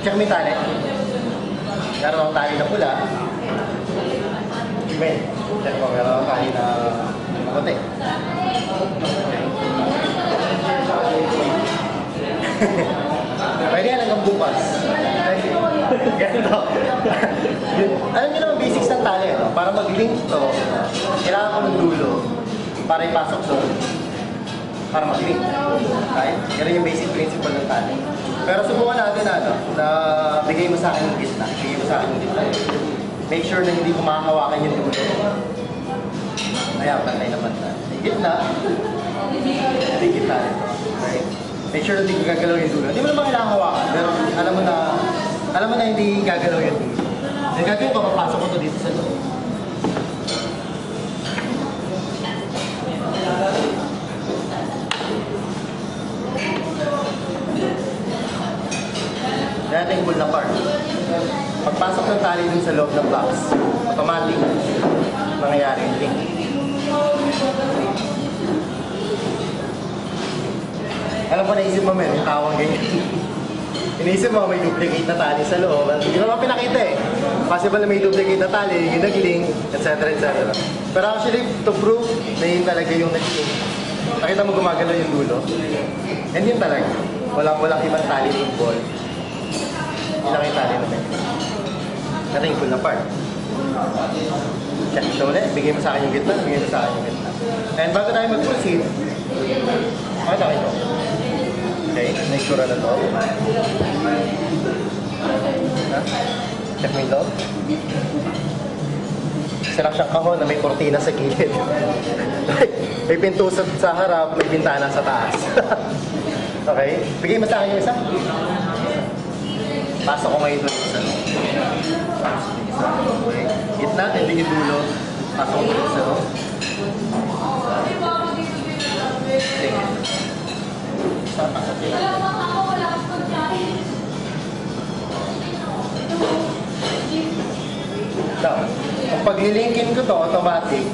Check mo yung tali. Meron akong tali na pula. Ben, check mo. Meron akong tali na puti. Pwede yan hanggang bukas. Ganito. Alam niyo naman basics ng tali, no? Para mag-link to, kailangan ko ng dulo para ipasok doon. Para mag-link. Okay? Yan yung basic principle ng tali. Pero subukan natin na bigay mo sa akin yung gitna. Bigay mo sa akin yung gitna. Make sure na hindi ko makahawakan yung dulo. Ayan, pantay naman na. Yung gitna. Hindi gitna nito. Okay? Make sure na hindi ko gagalaw yung dulo. Hindi mo naman kailangan hawakan. Pero alam mo na hindi gagalaw yung dulo. Yung gagawin ko, papasok ko to dito sa loob. Yan yung pull na part. Pagpasok ng tali dun sa loob ng box, automatic nangyayari yung link. Alam ko naisip mo yung tawang ganyan. Iniisip mo may duplicate na tali sa loob. Hindi naman pinakita eh. Possible na may duplicate na tali, yung nag-link, etc. etc. Pero actually, to prove na yun talaga yung nag-link, nakita mo gumagalaw yung dulo. And yun talaga. Walang ibang tali involved. Yun lang yung tali na may. Ito yung pull na part. Check ito ulit. Bigay mo sa akin yung gitna. Bigay mo sa akin yung gitna. And bago tayo mag-proceed, makita kayo. Okay, make sure na ito. Check mo yung loob. Sarap siyang kahon na may kortina sa gilid. May pinto sa harap, may bintana sa taas. Okay, bigay mo sa akin yung isa. Pasok ko ngayon doon sa loob. Okay, gitna, hindi yung dulo. Pasok ko doon sa loob. Sige. So, kung paglilinkin ko to, automatic.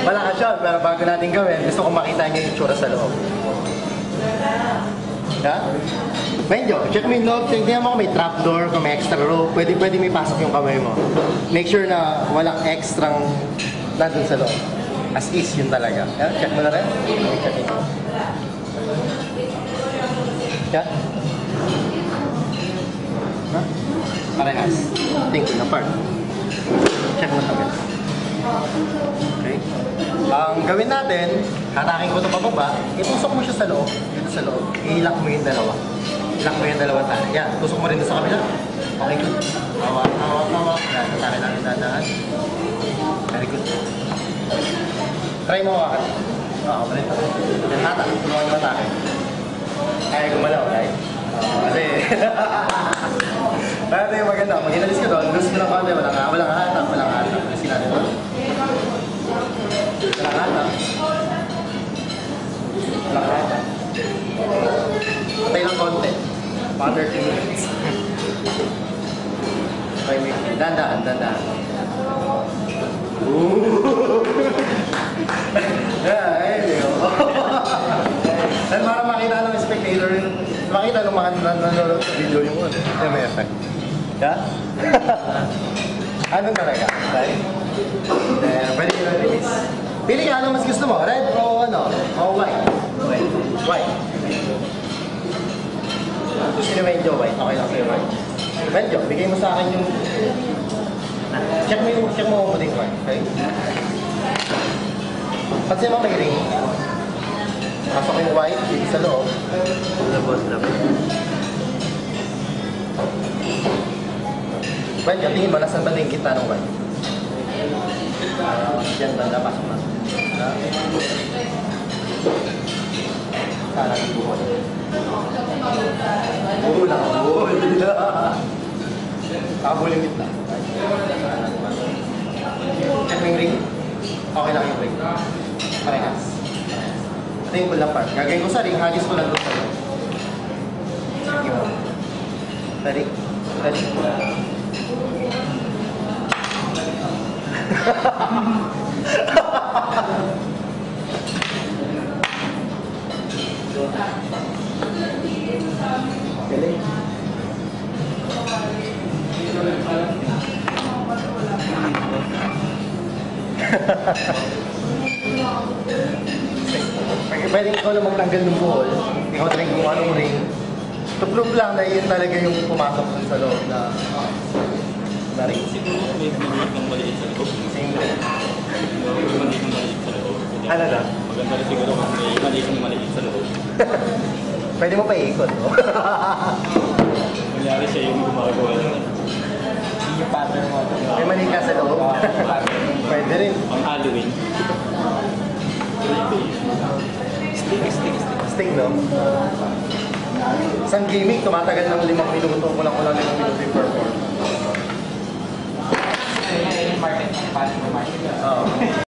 Wala ka shot, pero bago natin gawin, gusto kong makita niyo yung tsura sa loob. Ha? Medyo, check mo yung loob. Tingnan mo kung may trapdoor, kung may extra rope. Pwede may pasok yung kamay mo. Make sure na walang extrang nandun sa loob. As is, yun talaga. Yeah? Check mo na rin. Check ito. Yeah? Huh? Parehas. Think na part. Check mo na okay. Ang gawin natin, hatakin ko ito pababa, itusok mo siya sa loob. Dito sa loob. I-lock mo yung dalawa. I-lock mo yung dalawang tali. Yan, tusok mo rin sa kabila. Okay, good. Hawak. Yan, tatake natin dadaan. Very good. Try mo hawakan. Oo, balik. Yan, hatak. Tulungan yung atake. Kaya gumalaw, right? Kasi... Kaya ito yung maganda. Mag inalis ka doon, lose mo lang konti. Walang hatak. Lusin natin doon. Walang hatak. Patay lang konti. Mga 30 minutes. Okay, dandan. Yeah, ayun. And para makita ng spectator, makita ng mga nanonood sa video yung may effect. Yeah? Ano talaga? Right? Pwede nyo na release. Pili ka, ano mas gusto mo? Red o white? White. Gusto nyo medyo white? Okay lang sa'yo white. Medyo, bigay mo sa akin yung... Check mo yung puting white, okay? Pansin mo may ring. Pasok yung white, dito sa loob. Labot. Medyo, tingin mo, nasan ba na yung kita ng white? Diyan banda, pasok na. Sana yung buhol. Buhol lang. Kabul yung gitna. Check mo yung ring. Okay lang yung ring. Parehas. Ito yung pull na part. Gagawin ko sa ring, hagis ko lang doon sa'yo. Check mo. Ready? Galing. Pwede ikaw na magtanggal ng buhol. Ikaw na rin kung anong ring. To prove lang na yun talaga yung pumasok dun sa loob na ring. Siguro may maliit ng maliit sa loob. Same ring. May maliit ng maliit sa loob. Ano na? Maganda rin siguro kung may maliit ng maliit sa loob. Pwede mo pa iikot, no? Kunyari siya yung gumagawa ng Yung pattern mo. May mali ka sa loob. Pwede rin. pang Halloween. Stick, no? Isang gimmick, tumatagal ng 5 minuto. Kulang-kulang 5 minuto yung perform. Market, pattern mo market. Oo.